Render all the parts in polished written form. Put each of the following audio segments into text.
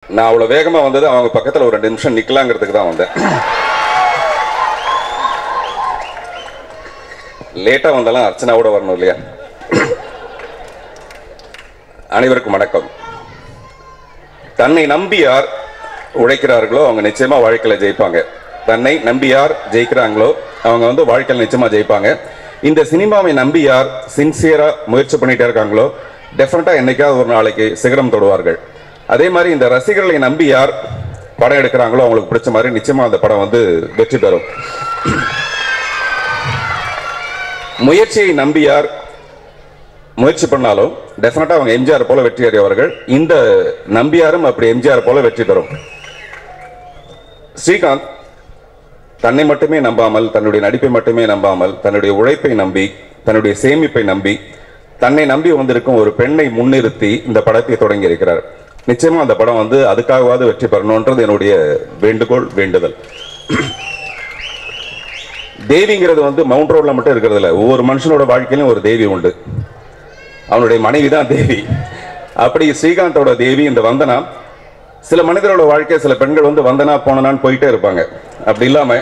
நான் அவ்வளோ வேகமாக வந்தது அவங்க பக்கத்தில் ஒரு 2 நிமிஷம் நிற்கலாங்கிறதுக்கு தான் வந்தேன். லேட்டாக வந்தாலும் அர்ச்சனாவோட வரணும் இல்லையா? அனைவருக்கும் வணக்கம். தன்னை நம்பி யார் உழைக்கிறார்களோ அவங்க நிச்சயமா வாழ்க்கையில் ஜெயிப்பாங்க. தன்னை நம்பி யார் ஜெயிக்கிறாங்களோ அவங்க வந்து வாழ்க்கையில் நிச்சயமா ஜெயிப்பாங்க. இந்த சினிமாவை நம்பி யார் சின்சியரா முயற்சி பண்ணிட்டே இருக்காங்களோ டெஃபினட்டா என்னைக்காவது ஒரு நாளைக்கு சிகரம் தொடுவார்கள். அதே மாதிரி இந்த ரசிகர்களை நம்பி யார் படம் எடுக்கிறாங்களோ அவங்களுக்கு பிடிச்ச மாதிரி நிச்சயமா அந்த படம் வந்து வெற்றி பெறும். முயற்சியை நம்பி யார் முயற்சி பண்ணாலும் டெஃபினட்டா அவங்க எம்ஜிஆர் போல வெற்றி அடைவார்கள். இந்த நம்பியாரும் அப்படி எம்ஜிஆர் போல வெற்றி பெறும். ஸ்ரீகாந்த் தன்னை மட்டுமே நம்பாமல், தன்னுடைய நடிப்பை மட்டுமே நம்பாமல், தன்னுடைய உழைப்பை நம்பி, தன்னுடைய சேமிப்பை நம்பி, தன்னை நம்பி வந்திருக்கும் ஒரு பெண்ணை முன்னிறுத்தி இந்த படத்தை தொடங்கி இருக்கிறார். நிச்சயமா அந்த படம் வந்து அதுக்காகவாது வெற்றி பெறணும்ன்றது என்னுடைய வேண்டுகோள், வேண்டுதல். தேவிங்கிறது வந்து மவுண்ட் ரோட்ல மட்டும் இருக்கிறது இல்லை, ஒவ்வொரு மனுஷனோட வாழ்க்கையிலும் ஒரு தேவி உண்டு. அவனுடைய மனைவி தான் தேவி. அப்படி ஸ்ரீகாந்தோட தேவி இந்த வந்தனா. சில மனிதரோட வாழ்க்கை, சில பெண்கள் வந்து வந்தனா போனனான்னு போயிட்டே இருப்பாங்க. அப்படி இல்லாம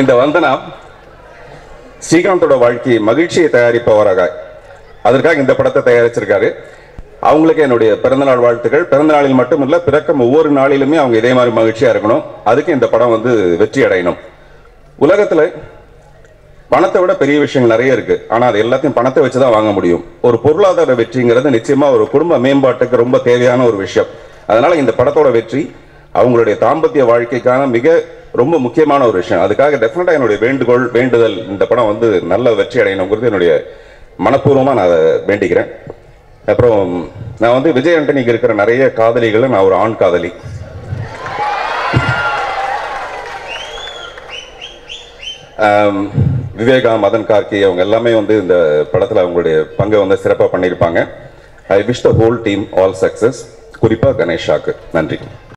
இந்த வந்தனா ஸ்ரீகாந்தோட வாழ்க்கையை மகிழ்ச்சியை தயாரிப்பவராக, அதற்காக இந்த படத்தை தயாரிச்சிருக்காரு. அவங்களுக்கு என்னுடைய பிறந்தநாள் வாழ்த்துக்கள். பிறந்த நாளில் மட்டும் இல்ல, பிறக்கும் ஒவ்வொரு நாளிலுமே அவங்க இதே மாதிரி மகிழ்ச்சியா இருக்கணும். அதுக்கு இந்த படம் வந்து வெற்றி அடையணும். உலகத்துல பணத்தை விட பெரிய விஷயங்கள் நிறைய இருக்கு. ஆனா அது எல்லாத்தையும் பணத்தை வச்சுதான் வாங்க முடியும். ஒரு பொருளாதார வெற்றிங்கிறது நிச்சயமா ஒரு குடும்ப மேம்பாட்டுக்கு ரொம்ப தேவையான ஒரு விஷயம். அதனால இந்த படத்தோட வெற்றி அவங்களுடைய தாம்பத்திய வாழ்க்கைக்கான ரொம்ப முக்கியமான ஒரு விஷயம். அதுக்காக டெஃபினட்டா என்னுடைய வேண்டுகோள், வேண்டுதல், இந்த படம் வந்து நல்ல வெற்றி அடையணுங்கிறது என்னுடைய மனப்பூர்வமா நான் அதை வேண்டிக்கிறேன். அப்புறம் நான் வந்து விஜய் ஆண்டனிக்கு இருக்கிற நிறைய காதலிகளை நான் ஒரு ஆண் காதலி. விவேகா, மதன் கார்கி அவங்க எல்லாமே வந்து இந்த படத்தில் அவங்களுடைய பங்கை வந்து சிறப்பாக பண்ணியிருப்பாங்க. I wish the whole team all success. குறிப்பாக கணேஷாக்கு நன்றி.